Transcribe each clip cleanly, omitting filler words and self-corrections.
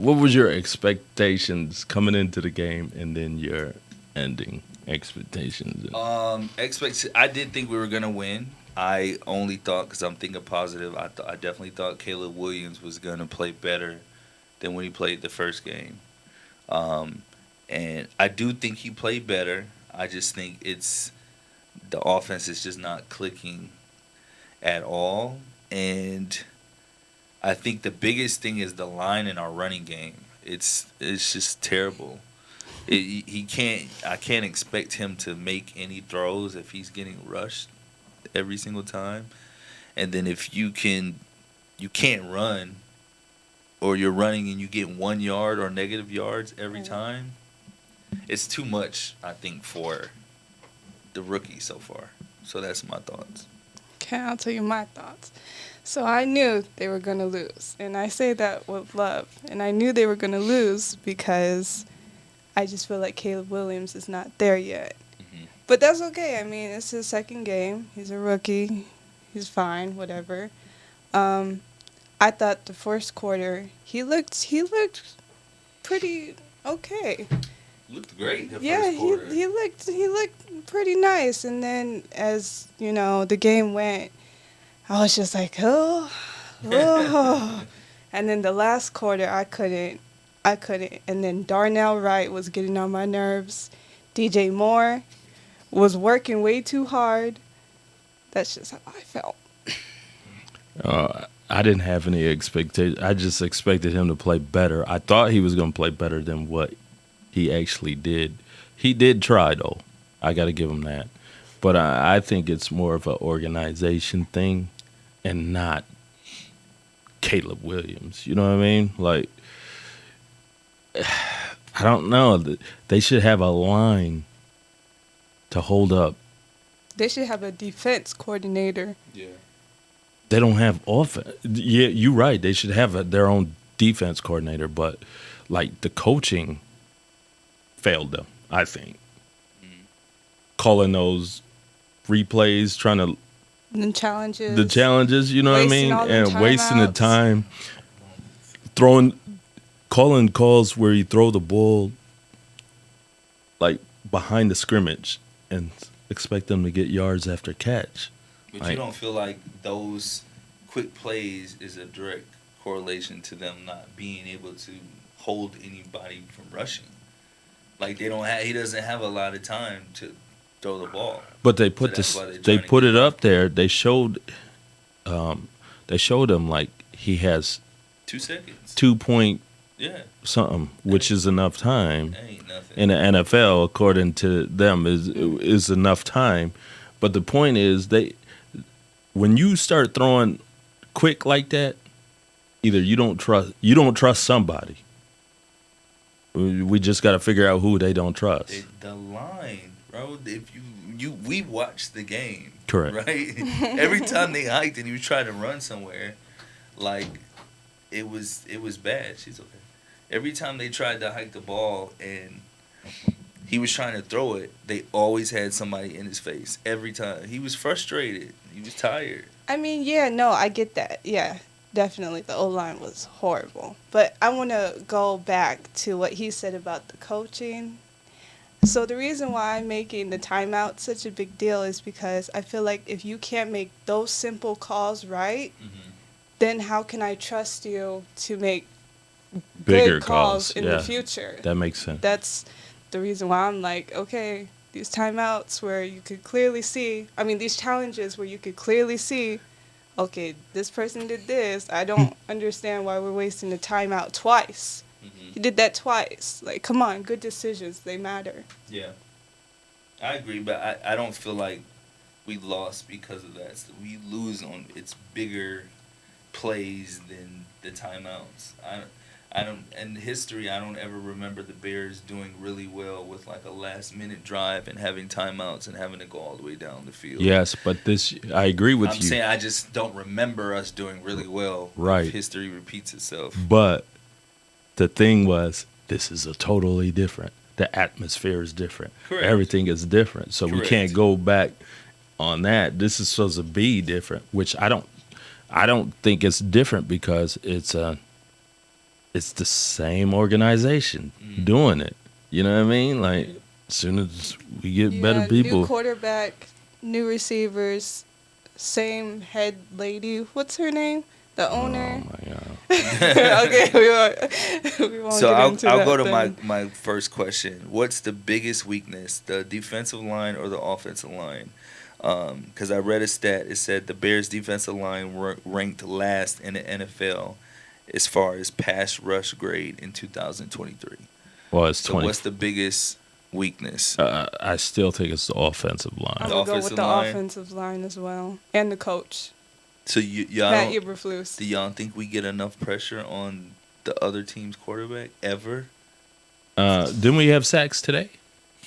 what was your expectations coming into the game, and then your ending expectations? I did think we were gonna win. I only thought because I'm thinking positive. I definitely thought Caleb Williams was gonna play better than when he played the first game. Um, and I do think he played better. I just think it's the offense is just not clicking at all. And I think the biggest thing is the line in our running game. It's just terrible. He can't. I can't expect him to make any throws if he's getting rushed every single time. And then if you can't run, or you're running and you get 1 yard or negative yards every Right. time. It's too much, I think, for the rookie so far. So that's my thoughts. Okay, I'll tell you my thoughts. So I knew they were going to lose. And I say that with love. And I knew they were going to lose because I just feel like Caleb Williams is not there yet. Hmm. But that's okay. I mean, it's his second game. He's a rookie. He's fine, whatever. Um, I thought the first quarter he looked pretty okay. Looked great the Yeah, first quarter. he looked pretty nice. And then as the game went, I was just like, oh, oh. And then the last quarter, I couldn't. And then Darnell Wright was getting on my nerves. DJ Moore was working way too hard. That's just how I felt. I didn't have any expectation. I just expected him to play better. I thought he was going to play better than what he actually did. He did try though. I got to give him that. But I think it's more of an organization thing, and not Caleb Williams. You know what I mean? Like, I don't know. They should have a line to hold up. They should have a defense coordinator. Yeah. They don't have offense. Yeah, you're right. They should have their own defense coordinator, but like the coaching failed them. I think Mhm. calling those replays, trying to The challenges. the challenges. You know what I Wasting mean, all the and wasting the timeouts. time, throwing, calling calls where you throw the ball like behind the scrimmage and expect them to get yards after catch. But Like, you don't feel like those quick plays is a direct correlation to them not being able to hold anybody from rushing. Like they don't have. He doesn't have a lot of time to throw the ball. but they So put that's this. why they're They trying to put get it him up there. Um, they showed him like he has 2 seconds. 2 point Yeah, something, which is enough time that ain't nothing. in the NFL, according to them, is enough time. But the point is, when you start throwing quick like that, either you don't trust somebody. We just got to figure out who they don't trust. The line, bro. If we watched the game, Correct. right? Every time they hiked and he was trying to run somewhere, like it was bad. She's okay. Every time they tried to hike the ball and he was trying to throw it, they always had somebody in his face. Every time he was frustrated, he was tired. I mean, yeah, no, I get that. Yeah, definitely. The O line was horrible. But I want to go back to what he said about the coaching. So the reason why I'm making the timeout such a big deal is because I feel like if you can't make those simple calls right, then how can I trust you to make Bigger good calls in yeah, the future? that makes sense. That's the reason why I'm like, okay, these timeouts where you could clearly see, I mean, these challenges where you could clearly see, okay, this person did this. I don't understand why we're wasting the timeout twice. Hmm. He did that twice. Like, come on, good decisions, they matter. Yeah, I agree, but I don't feel like we lost because of that. So we lose on it's bigger plays than the timeouts. I don't in history I don't ever remember the Bears doing really well with like a last minute drive and having timeouts and having to go all the way down the field. Yes, but I agree with I'm you. saying I just don't remember us doing really well. Right. If history repeats itself. But the thing was, this is a totally different. The atmosphere is different. Correct. Everything is different. So we Correct. can't go back on that. This is supposed to be different, which I don't think it's different because it's a it's the same organization doing it. You know what I mean? Like, as soon as we get better people. New quarterback, new receivers, same head lady. What's her name? The owner. Oh my God. Okay, we won't So get into I'll that go to then. my first question. What's the biggest weakness, the defensive line or the offensive line? Because I read a stat. It said the Bears' defensive line ranked last in the NFL as far as pass rush grade in 2023. Well, it's So 20. what's the biggest weakness? I still think it's the offensive I'm line. The gonna go with offensive the line? offensive line as well, and the coach, So y'all Matt don't, Eberflus. do y'all think we get enough pressure on the other team's quarterback ever? Didn't we have sacks today?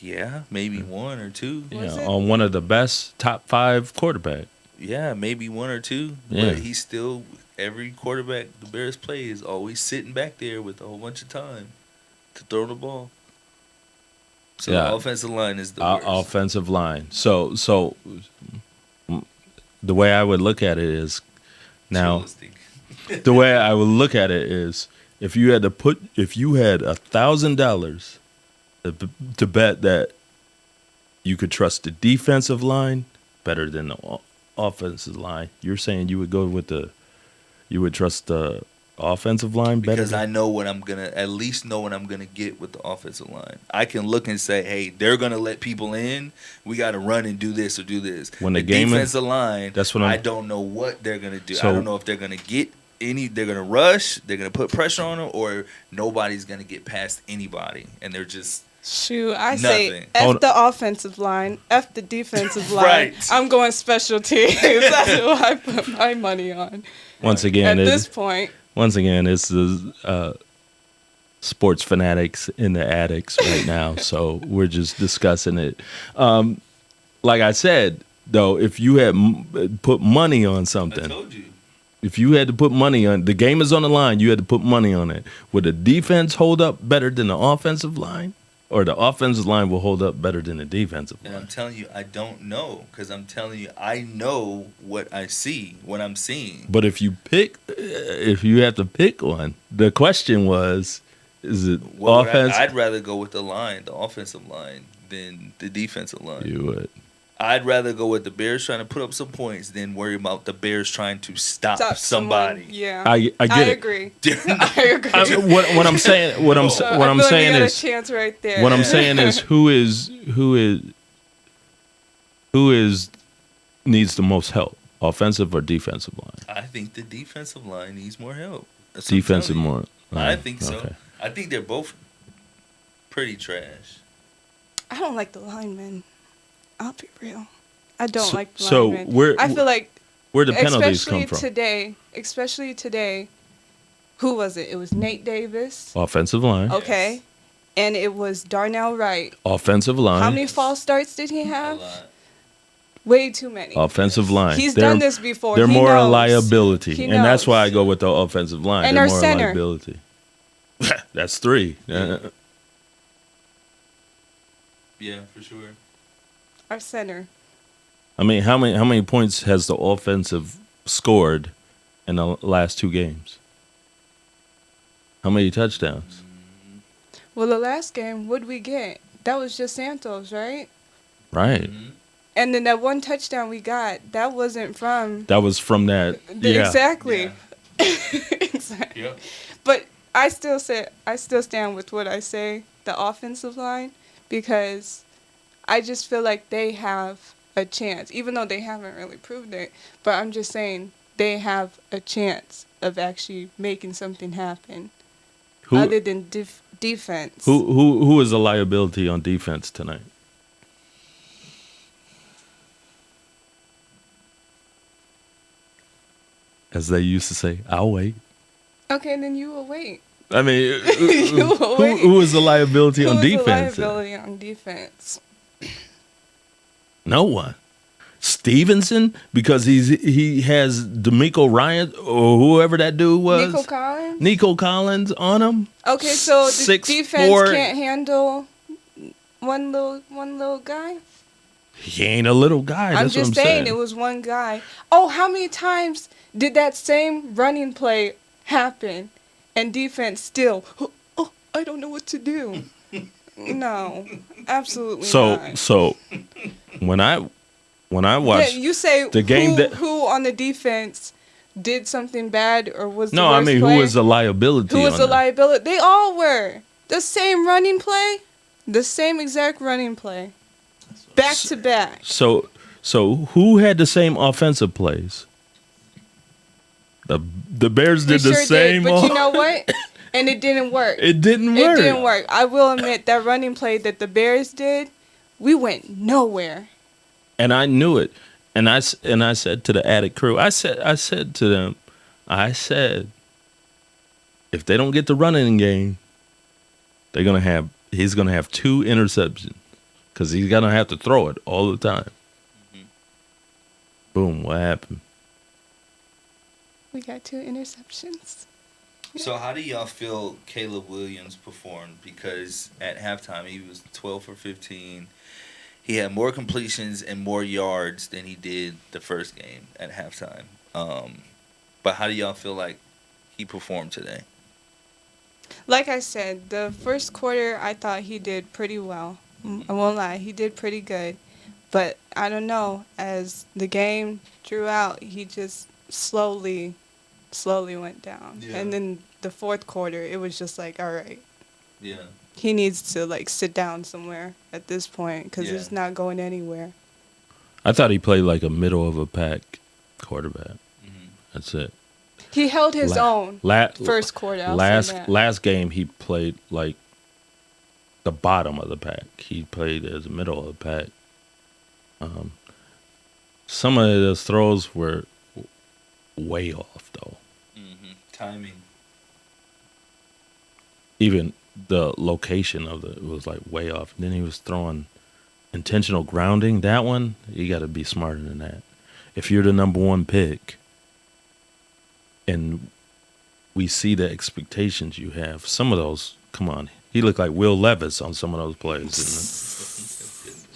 Yeah, maybe one or two. Was it? On one of the best top 5 quarterback. Yeah, maybe one or two. Yeah. But he's still, every quarterback the Bears play is always sitting back there with a whole bunch of time to throw the ball. So Yeah. the offensive line is the worst. Offensive line. So the way I would look at it is now. Realistic. The way I would look at it is if you had $1,000 to bet that you could trust the defensive line better than the offensive line, you're saying you would trust the offensive line better? Because I know what I'm gonna at least know what I'm gonna get with the offensive line. I can look and say, hey, they're gonna let people in. We got to run and do this or do this. When the game is- defensive line, that's what I don't know what they're gonna do. I don't know if they're gonna get any. They're gonna rush. They're gonna put pressure on them, or nobody's gonna get past anybody, and they're just. Shoot, I say Nothing. F the offensive line, F the defensive line. Right. I'm going special teams. That's what I put my money on. Once again, At this point, it's the sports fanatics in the attics right now. So we're just discussing it. Like I said, though, if you had put money on I something, told you. if you had to put money on, the game is on the line, you had to put money on it. Would the defense hold up better than the offensive line? Or the offensive line will hold up better than the defensive And line? I'm telling you, I don't know, because I'm telling you, I know what I see, what I'm seeing. But if you have to pick one, the question was, is it offense? I'd rather go with the offensive line, than the defensive line. You would. I'd rather go with the Bears trying to put up some points than worry about the Bears trying to stop someone. somebody. Yeah, I get I it. agree. I agree. What I'm saying, what I'm So what I I'm feel like saying we got is, a chance right there. what I'm saying is, who needs the most help, offensive or defensive line? I think the defensive line needs more help. That's what I'm Defensive telling you. more. I think so. Okay. I think they're both pretty trash. I don't like the linemen. I'll be real. I don't So- like the so linemen. I feel like Where the penalties come from? especially today, who was it? It was Nate Davis. Offensive line. Okay. And it was Darnell Wright. Offensive line. How many false starts did he A have? lot. Way too many. Offensive line. He's done this before. They're He more a knows. liability, He and that's why I knows. go with the offensive line. And They're our more center. a liability. That's 3. Yeah, for sure. Our center. I mean, how many points has the offensive scored in the last 2 games? How many touchdowns? Well, the last game, what'd we get? That was just Santos, right? Right. Mhm. And then that one touchdown we got, that wasn't from. That was from that. Yeah. Exactly. Yeah. Exactly. Yep. But I still stand with what I say, the offensive line, because I just feel like they have a chance, even though they haven't really proved it. But I'm just saying they have a chance of actually making something happen, other than defense. Who is a liability on defense tonight? As they used to say, I'll wait. Okay, then you will wait. I mean, You will wait. who is a liability on Who is the defense? liability on defense? No one. Stevenson, because he has D'Amico Ryan or whoever that dude was. Nico Collins on him. Okay, so the 6'4". defense can't handle one little guy. He ain't a little guy. I'm That's just what I'm saying it was one guy. Oh, how many times did that same running play happen? and defense still, oh, I don't know what to do. No, absolutely not. So when I watched You say the game who on the defense did something bad or was the no, worst I mean player? who was the liability? Who was on the that? liability? They all were. The same running play, the same exact running play, back to back. So who had the same offensive plays? The Bears We did the sure same. did, but you know what? And it didn't work. It didn't work. It didn't work. I will admit that running play that the Bears did, we went nowhere. And I knew it. And I said to the Attic crew, I said to them, if they don't get the running game, he's gonna have 2 interceptions because he's gonna have to throw it all the time. Mm-hmm. Boom! What happened? We got 2 interceptions. So how do y'all feel Caleb Williams performed? Because at halftime he was 12 for 15. He had more completions and more yards than he did the first game at halftime. But how do y'all feel like he performed today? Like I said, the first quarter I thought he did pretty well. I won't lie, he did pretty good. But I don't know, as the game drew out, he just slowly went down. Yeah. And then the fourth quarter, it was just like, all right. Yeah. He needs to, like, sit down somewhere at this point because Yeah. it's not going anywhere. I thought he played like a middle of a pack quarterback. Mm-hmm. That's it. He held his own first quarter. I'll say that. Last game he played like the bottom of the pack. He played as the middle of the pack. Some of his throws were way off though. Mm-hmm. Timing. Even the location of it was like way off. And then he was throwing intentional grounding. That one, you got to be smarter than that. If you're the number 1 pick and we see the expectations you have, some of those, come on. He looked like Will Levis on some of those plays.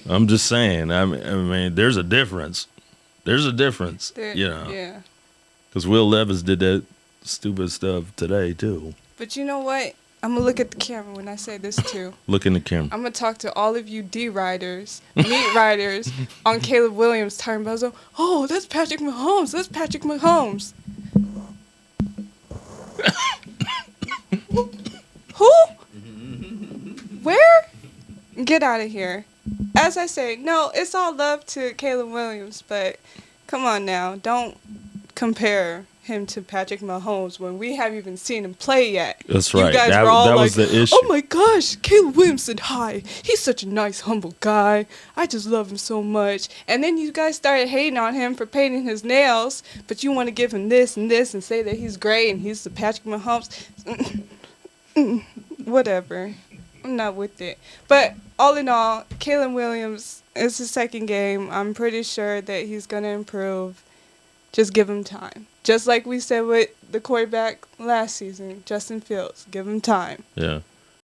I'm just saying. I mean, there's a difference. There's a difference, Yeah. Because Will Levis did that stupid stuff today, too. But you know what? I'm going to look at the camera when I say this, too. Look in the camera. I'm going to talk to all of you meat riders on Caleb Williams talking about, oh, that's Patrick Mahomes. That's Patrick Mahomes. Who? Where? Get out of here. As I say, no, it's all love to Caleb Williams, but come on now. Don't compare him to Patrick Mahomes when we haven't even seen him play yet. That's right. You guys That were all like, was the issue. oh my gosh, Caleb Williams said hi. He's such a nice, humble guy. I just love him so much. And then you guys started hating on him for painting his nails, but you want to give him this and this and say that he's great and he's the Patrick Mahomes. Whatever. I'm not with it. But all in all, Caleb Williams, it's his second game. I'm pretty sure that he's going to improve. Just give him time. Just like we said with the quarterback last season, Justin Fields. Give him time. Yeah.